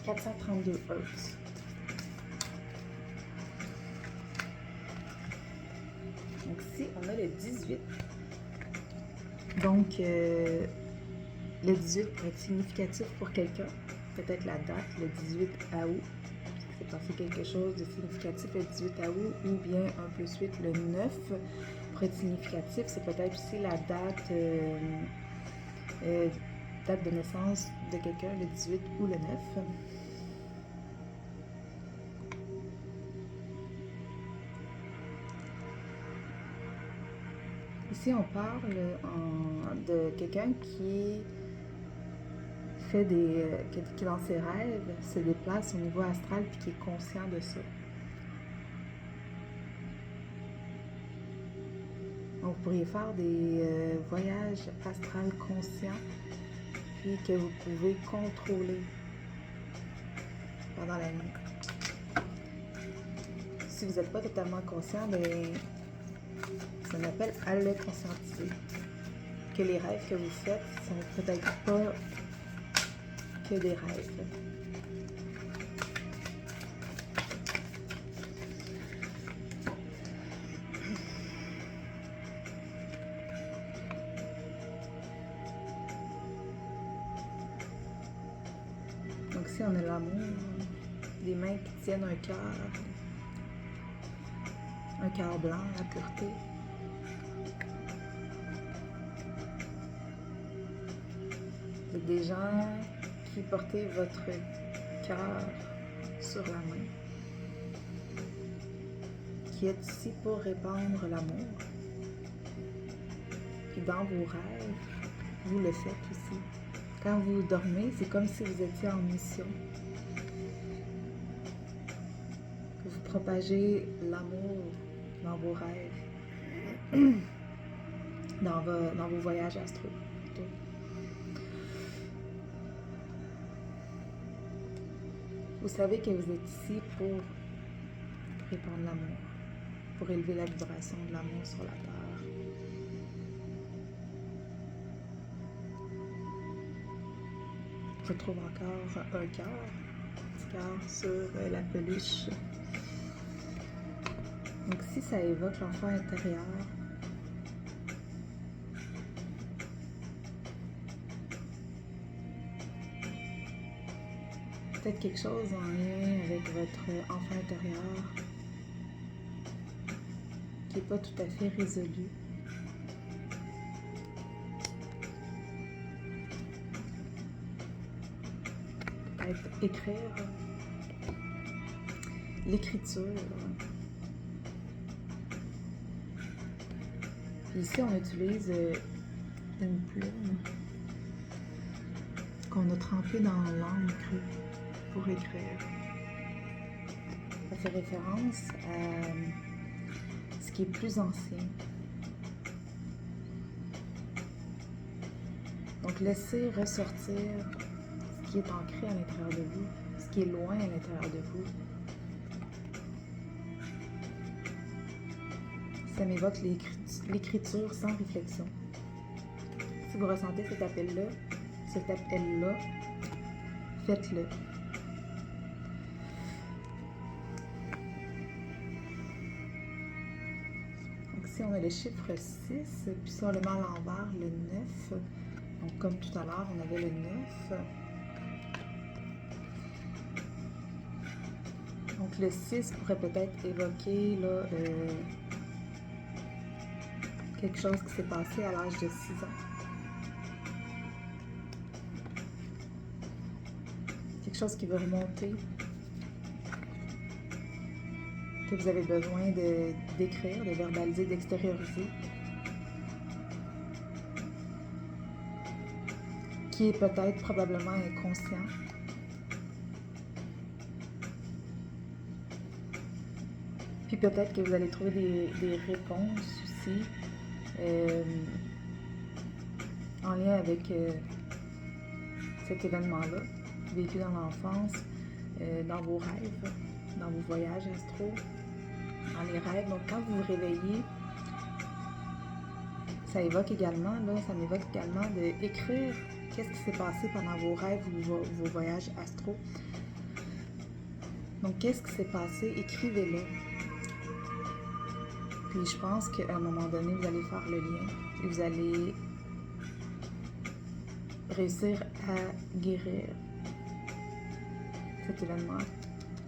432 Hz. Donc ici, on a le 18. Donc, le 18 pourrait être significatif pour quelqu'un. Peut-être la date, le 18 août. C'est passé quelque chose de significatif le 18 août. Ou bien 1+8, le 9 pourrait être significatif. C'est peut-être aussi la date, date de naissance de quelqu'un, le 18 ou le 9. Ici, on parle de quelqu'un qui fait qui dans ses rêves se déplace au niveau astral puis qui est conscient de ça. Donc, vous pourriez faire des voyages astrales conscients puis que vous pouvez contrôler pendant la nuit. Si vous n'êtes pas totalement conscient, bien, ça m'appelle à le conscientiser. Que les rêves que vous faites sont peut-être pas que des rêves. Donc si on a l'amour, des mains qui tiennent un cœur blanc, la pureté. Vous êtes des gens qui portez votre cœur sur la main, qui êtes ici pour répandre l'amour. Puis dans vos rêves, vous le faites aussi. Quand vous dormez, c'est comme si vous étiez en mission. Vous propagez l'amour dans vos rêves, dans vos voyages astraux. Vous savez que vous êtes ici pour répandre l'amour, pour élever la vibration de l'amour sur la terre. Je trouve encore un petit cœur sur la peluche. Donc si ça évoque l'enfant intérieur, peut-être quelque chose en lien avec votre enfant intérieur qui n'est pas tout à fait résolu. Peut-être écrire, l'écriture. Puis ici, on utilise une plume qu'on a trempée dans l'encre pour écrire. Ça fait référence à ce qui est plus ancien. Donc, laissez ressortir ce qui est ancré à l'intérieur de vous, ce qui est loin à l'intérieur de vous. Ça m'évoque l'écriture sans réflexion. Si vous ressentez cet appel-là, faites-le. Donc ici, on a le chiffre 6, puis si on le met à l'envers, le 9. Donc comme tout à l'heure, on avait le 9. Donc le 6 pourrait peut-être évoquer là, quelque chose qui s'est passé à l'âge de 6 ans. Quelque chose qui veut remonter, que vous avez besoin d'écrire, de verbaliser, d'extérioriser, qui est peut-être probablement inconscient. Puis peut-être que vous allez trouver des réponses aussi en lien avec cet événement-là, vécu dans l'enfance, dans vos rêves, dans vos voyages astraux, dans les rêves. Donc quand vous vous réveillez, ça m'évoque également d'écrire qu'est-ce qui s'est passé pendant vos rêves ou vos voyages astraux. Donc, qu'est-ce qui s'est passé? Écrivez-le. Puis, je pense qu'à un moment donné, vous allez faire le lien et vous allez réussir à guérir cet événement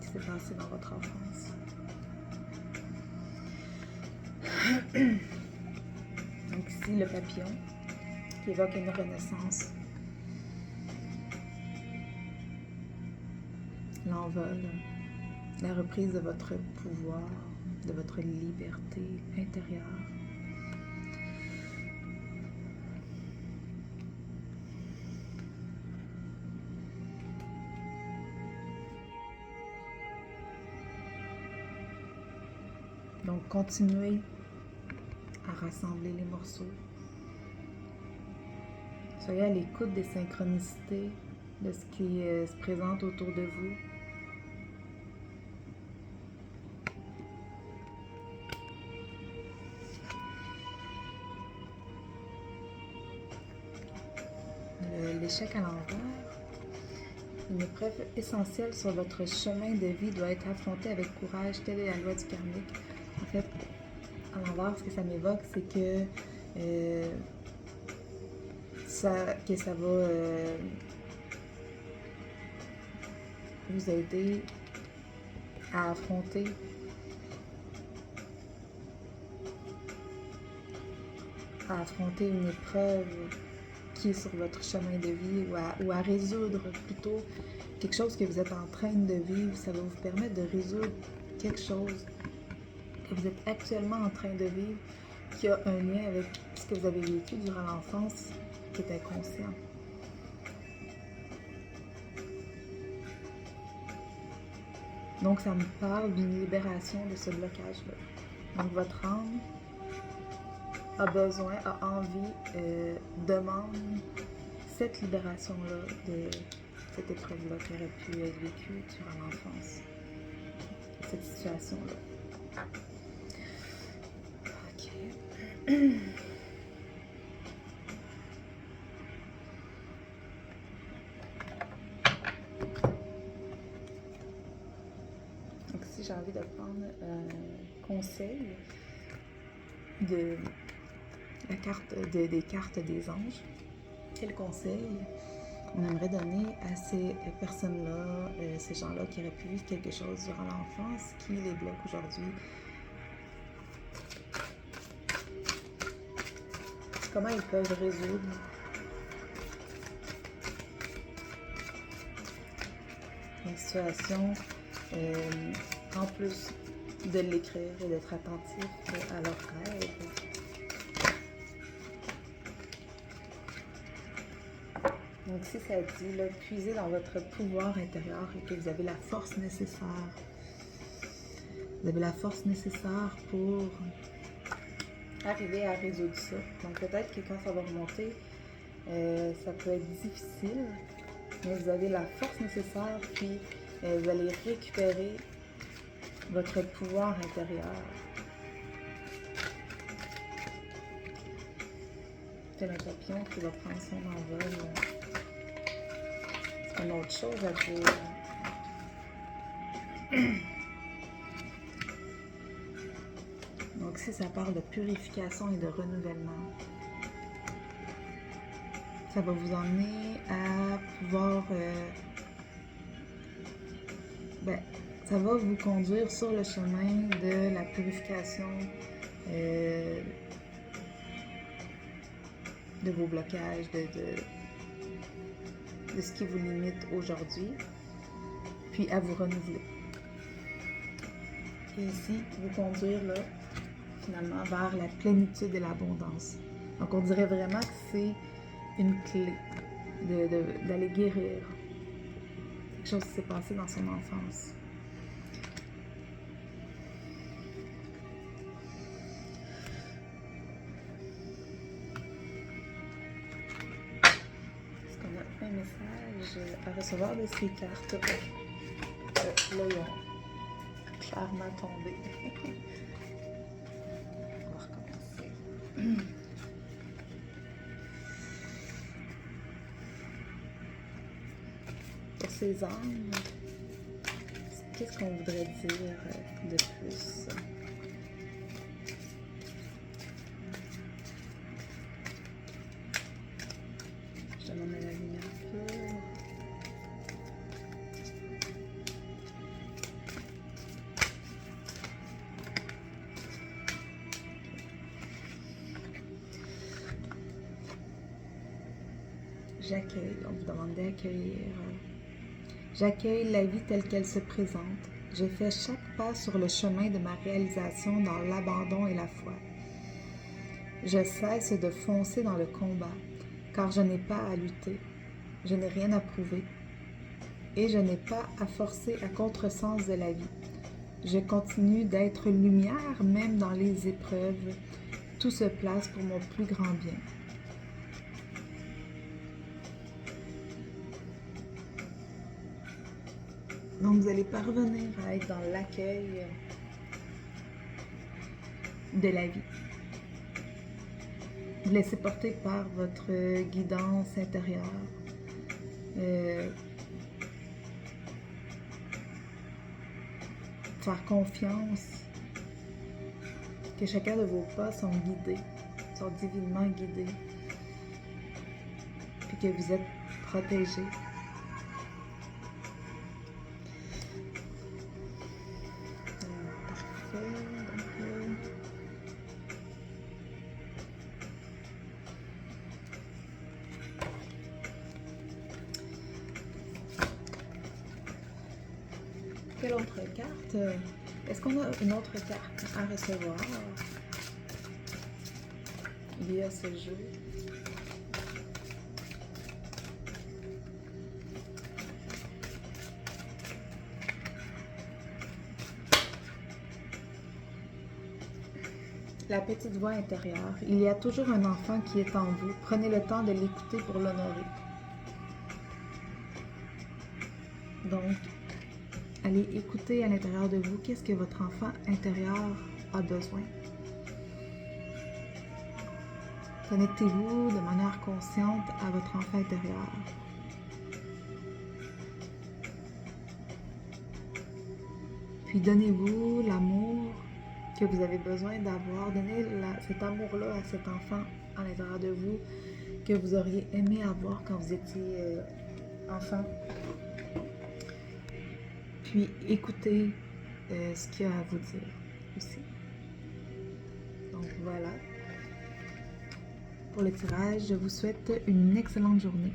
qui s'est passé dans votre enfance. Donc ici, le papillon qui évoque une renaissance, l'envol, la reprise de votre pouvoir, de votre liberté intérieure. Donc, continuez à rassembler les morceaux. Soyez à l'écoute des synchronicités, de ce qui se présente autour de vous. L'échec à l'envers. Une épreuve essentielle sur votre chemin de vie doit être affrontée avec courage, telle est la loi du karmique. En fait, à l'envers, ce que ça m'évoque, c'est que ça va vous aider à affronter une épreuve qui est sur votre chemin de vie ou à résoudre plutôt quelque chose que vous êtes en train de vivre. Ça va vous permettre de résoudre quelque chose que vous êtes actuellement en train de vivre qui a un lien avec ce que vous avez vécu durant l'enfance qui est inconscient. Donc ça me parle d'une libération de ce blocage-là. Donc votre âme a besoin, a envie, demande cette libération-là de cette épreuve-là qui aurait pu être vécue durant l'enfance. Cette situation-là. Ok. Donc si j'ai envie de prendre un conseil de la carte des cartes des anges, quel conseil on aimerait donner à ces personnes-là, ces gens-là qui auraient pu vivre quelque chose durant l'enfance, qui les bloque aujourd'hui? Comment ils peuvent résoudre la situation, en plus de l'écrire et d'être attentif à leurs rêves? Donc si ça dit, là, puisez dans votre pouvoir intérieur et que vous avez la force nécessaire. Vous avez la force nécessaire pour arriver à résoudre ça. Donc peut-être que quand ça va remonter, ça peut être difficile, mais vous avez la force nécessaire, puis vous allez récupérer votre pouvoir intérieur. C'est un papillon qui va prendre son envol. C'est une autre chose à dire. Donc si ça parle de purification et de renouvellement, ça va vous emmener à pouvoir... ça va vous conduire sur le chemin de la purification de vos blocages, de ce qui vous limite aujourd'hui, puis à vous renouveler. Et ici, vous conduire là, finalement, vers la plénitude et l'abondance. Donc on dirait vraiment que c'est une clé d'aller guérir quelque chose qui s'est passé dans son enfance. Est-ce qu'on a un message à recevoir de ces cartes? Là, ils ont clairement tombé. On va recommencer. Pour ces âmes, qu'est-ce qu'on voudrait dire de plus? Je demande à la lumière un peu. J'accueille, on vous demande d'accueillir. J'accueille la vie telle qu'elle se présente. Je fais chaque pas sur le chemin de ma réalisation dans l'abandon et la foi. Je cesse de foncer dans le combat, car je n'ai pas à lutter, je n'ai rien à prouver, et je n'ai pas à forcer à contresens de la vie. Je continue d'être lumière même dans les épreuves. Tout se place pour mon plus grand bien. Donc, vous allez parvenir à être dans l'accueil de la vie. Vous laissez porter par votre guidance intérieure. Faire confiance que chacun de vos pas sont guidés, sont divinement guidés, puis que vous êtes protégés. Quelle autre carte? Est-ce qu'on a une autre carte à recevoir via ce jeu? La petite voix intérieure. Il y a toujours un enfant qui est en vous. Prenez le temps de l'écouter pour l'honorer. Donc, allez écouter à l'intérieur de vous qu'est-ce que votre enfant intérieur a besoin. Connectez-vous de manière consciente à votre enfant intérieur. Puis donnez-vous l'amour que vous avez besoin d'avoir. Donnez cet amour-là à cet enfant à l'intérieur de vous que vous auriez aimé avoir quand vous étiez enfant. Puis écoutez ce qu'il y a à vous dire aussi. Donc voilà. Pour le tirage, je vous souhaite une excellente journée.